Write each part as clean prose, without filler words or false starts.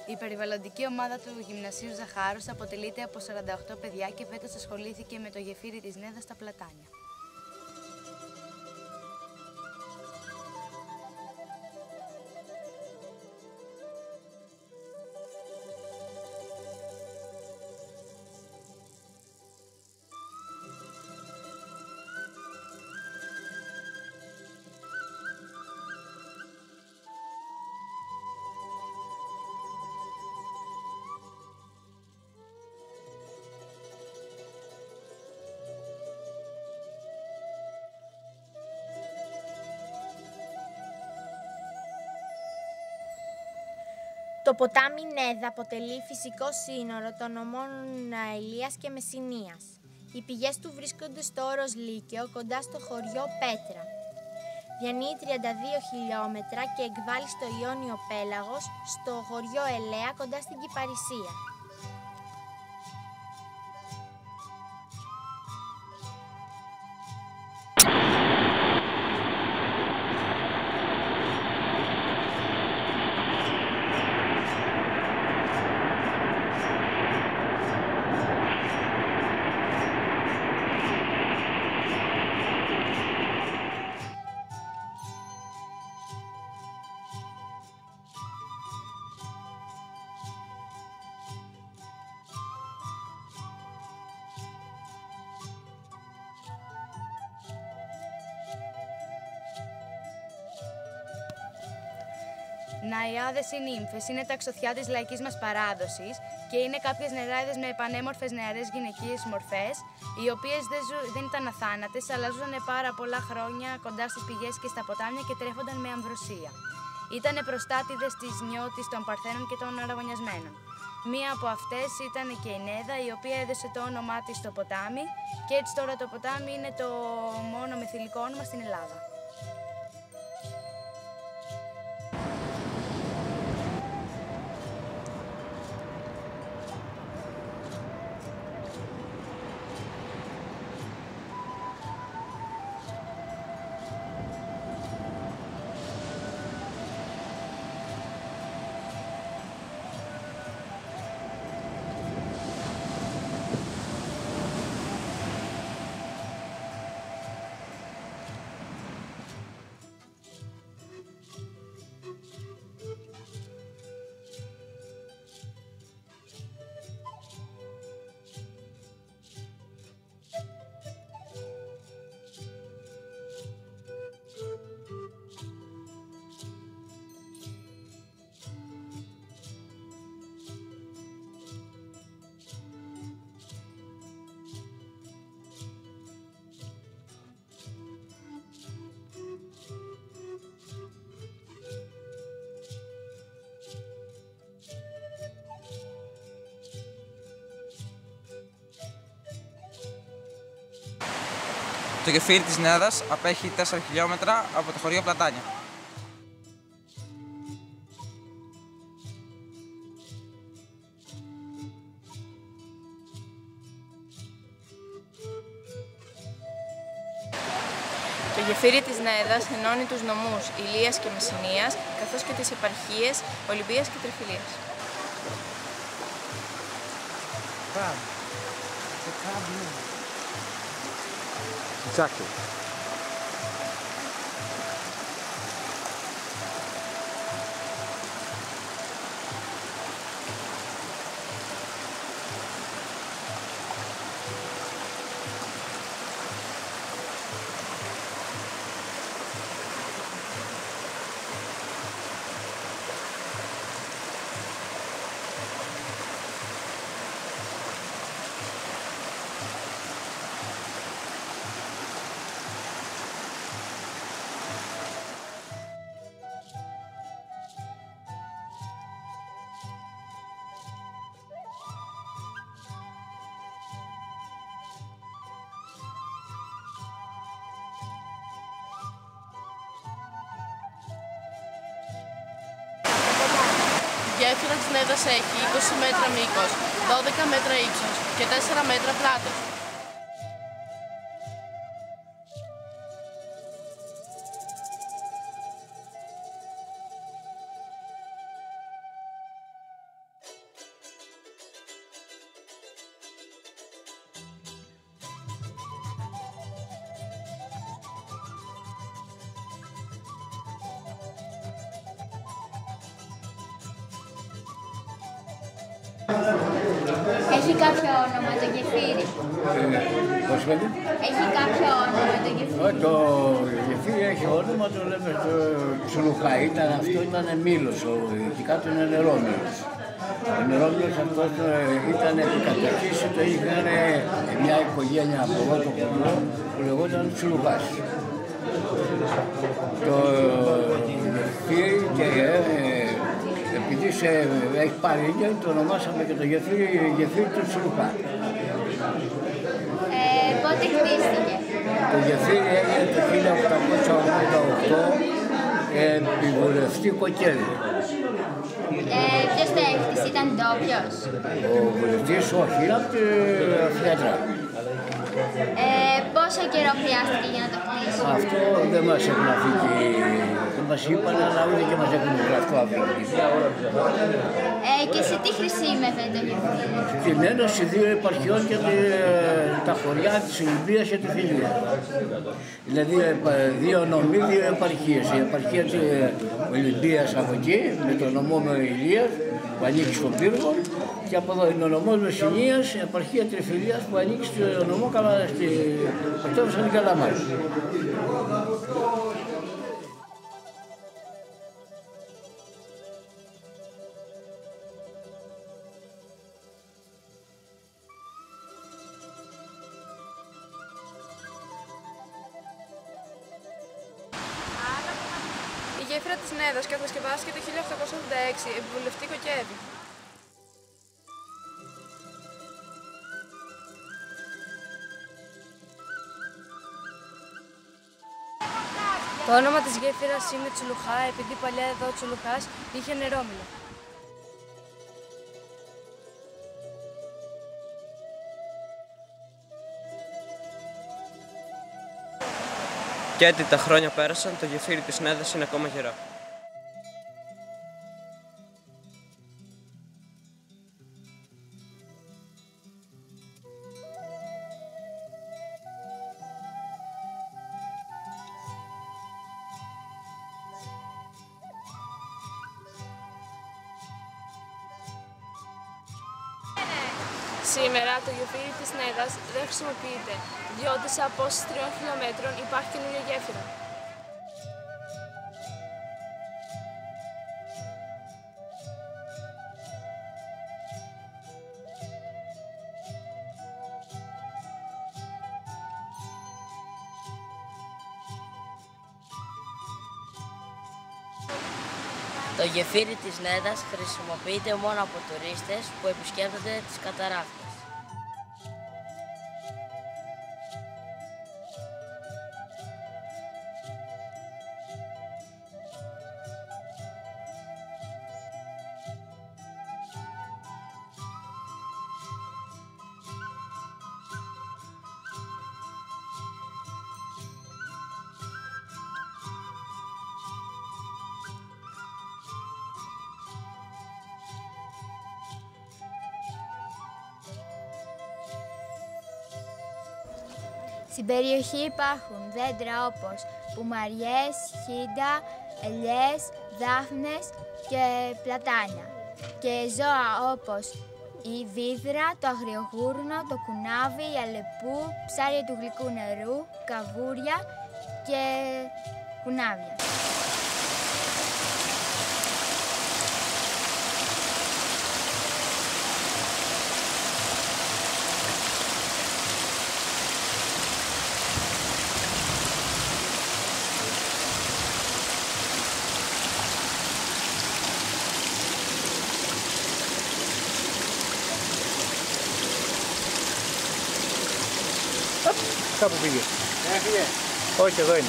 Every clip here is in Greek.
Η περιβαλλοντική ομάδα του Γυμνασίου Ζαχάρους αποτελείται από 48 παιδιά και φέτος ασχολήθηκε με το γεφύρι της Νέδας στα Πλατάνια. Το ποτάμι Νέδα αποτελεί φυσικό σύνορο των νομών Ηλίας και Μεσσηνίας. Οι πηγές του βρίσκονται στο όρος Λύκαιο, κοντά στο χωριό Πέτρα. Διανύει 32 χιλιόμετρα και εκβάλλει στο Ιόνιο Πέλαγος, στο χωριό Ελαία, κοντά στην Κυπαρισία. Ναϊάδες ή νύμφες είναι τα αξωθιά της λαϊκής μας παράδοσης και είναι κάποιες νεράιδες με πανέμορφες νεαρές γυναικείες μορφές, οι οποίες δεν ήταν αθάνατες, αλλά ζούσαν πάρα πολλά χρόνια κοντά στις πηγές και στα ποτάμια και τρέφονταν με αμβροσία. Ήτανε προστάτηδες της νιώτης των Παρθένων και των Αραβωνιασμένων. Μία από αυτές ήταν και η Νέδα, η οποία έδωσε το όνομά της στο ποτάμι και έτσι τώρα το ποτάμι είναι το μόνο με θηλυκό όνομα στην Ελλάδα. Το γεφύρι της Νέδας απέχει 4 χιλιόμετρα από το χωριό Πλατάνια. Το γεφύρι της Νέδας ενώνει τους νομούς Ηλίας και Μεσσηνίας, καθώς και τις επαρχίες Ολυμπίας και Τριφυλίας. Exactly. Η γέφυρα της Νέδας έχει 20 μέτρα μήκος, 12 μέτρα ύψος και 4 μέτρα πλάτος. Έχει κάποιο όνομα το γεφύρι? Πώς λέτε? Έχει κάποιο όνομα το γεφύρι? Το γεφύρι έχει όνομα, το λέμε Τσουλουχά. Αυτό ήταν μήλος, εκεί κάτω είναι νερόμήλος. Ο νερόμηλος αυτός ήταν επικατοχής, το είχαν μια οικογένεια από εδώ το χωριό που λεγόταν Τσουλουχάς. Το γεφύρι και επειδή έχει πάρει ίδια, το ονομάσαμε και το γεφύρι του Τσουλουχά. Πότε χτίστηκε? Το γεφύρι έγινε το 1888 επί βουλευτή Κοκκέλη. Ποιος το έκτισε, ήταν ντόπιος? Ο βουλευτής όχι, είναι από τη Φλιατρά. Πόσο καιρό χρειάστηκε για να το χτίσει? Αυτό δεν μας έχουν αφήσει, δεν μας είπαν, αλλά ούτε και μας έχουν γραφτεί αφήσει. Και σε τι χρησιμεύε το γεφύρι? Στην ένωση δύο επαρχιών και τα χωριά της Ολυμπίας και της Ηλίας. Δηλαδή δύο νομοί, δύο επαρχίες. Η επαρχία της Ολυμπίας από εκεί, με τον νομό Ηλίας που ανήκει στον Πύργο, και από εδώ είναι ο νομός Μεσσηνίας, η επαρχία Τριφυλίας που ανήκει στον νομό στη πρωτεύουσα την Καλαμάτη. Η γέφυρα της Νέδας κατασκευάστηκε το 1886 επί βουλευτή Κοκκέλη. Το όνομα της γέφυρας είναι Τσουλουχά επειδή παλιά εδώ ο Τσουλουχάς είχε νερόμυλο. Και έτσι τα χρόνια πέρασαν, το γεφύρι της Νέδας είναι ακόμα γερό. Σήμερα το γεφύρι της Νέδας δεν χρησιμοποιείται, διότι σε απόσταση 3 χιλιόμετρων υπάρχει καινούργια γέφυρα. Το γεφύρι της Νέδας χρησιμοποιείται μόνο από τουρίστες που επισκέπτονται τις καταράχτες. Στην περιοχή υπάρχουν δέντρα όπως πουμαριές, χίντα, ελιές, δάφνες και πλατάνια. Και ζώα όπως η βίδρα, το αγριογούρνο, το κουνάβι, η αλεπού, ψάρια του γλυκού νερού, καβούρια και κουνάβια. Κάπου πήγε. Έφυγε. Όχι, εδώ είναι.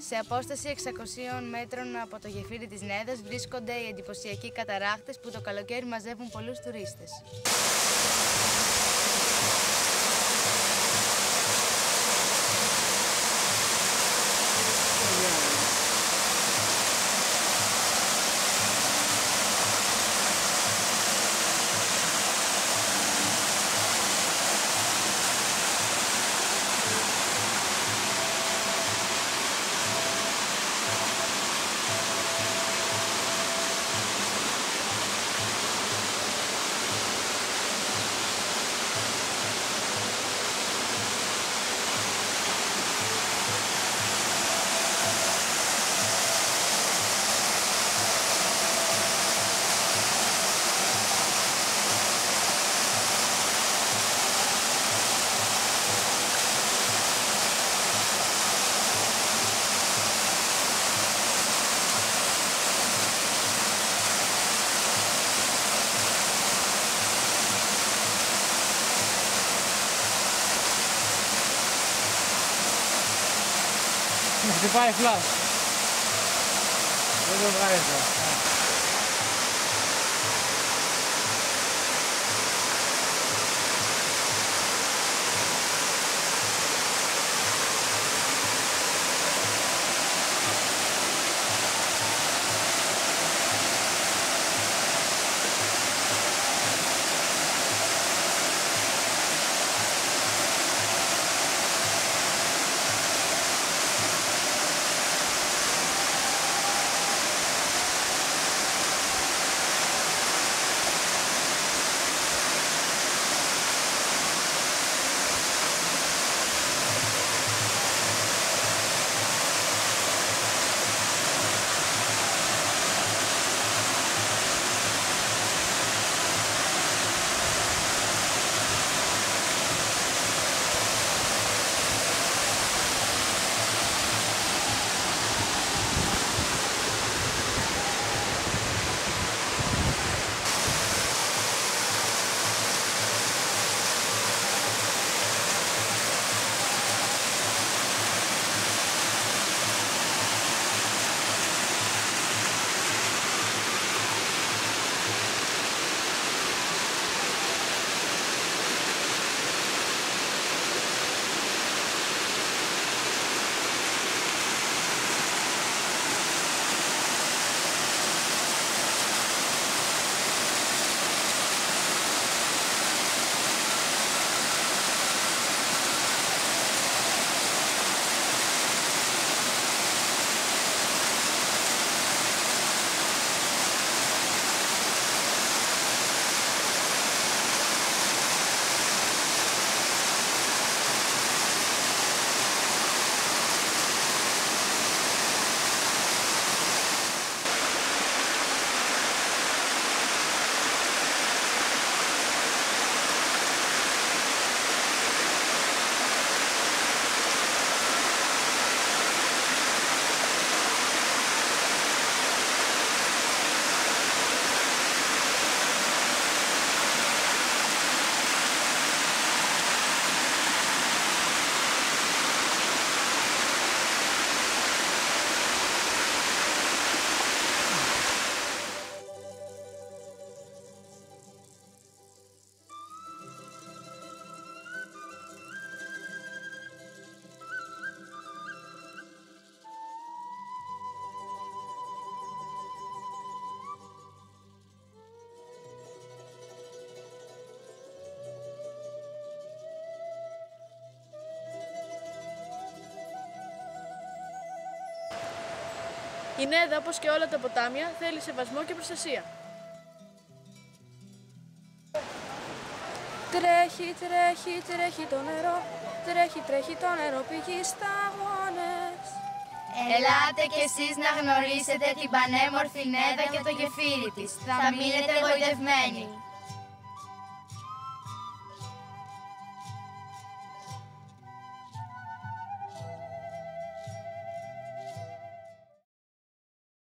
Σε απόσταση 600 μέτρων από το γεφύρι της Νέδας βρίσκονται οι εντυπωσιακοί καταράχτες που το καλοκαίρι μαζεύουν πολλούς τουρίστες. χτυπάει φλάς. Δεν το βγάζει. Η Νέδα, όπως και όλα τα ποτάμια, θέλει σεβασμό και προστασία. Τρέχει, τρέχει, τρέχει το νερό, τρέχει, τρέχει το νερό, πηγεί σταγόνες. Ελάτε κι εσείς να γνωρίσετε την πανέμορφη Νέδα και το γεφύρι της. Θα μείνετε γοητευμένοι.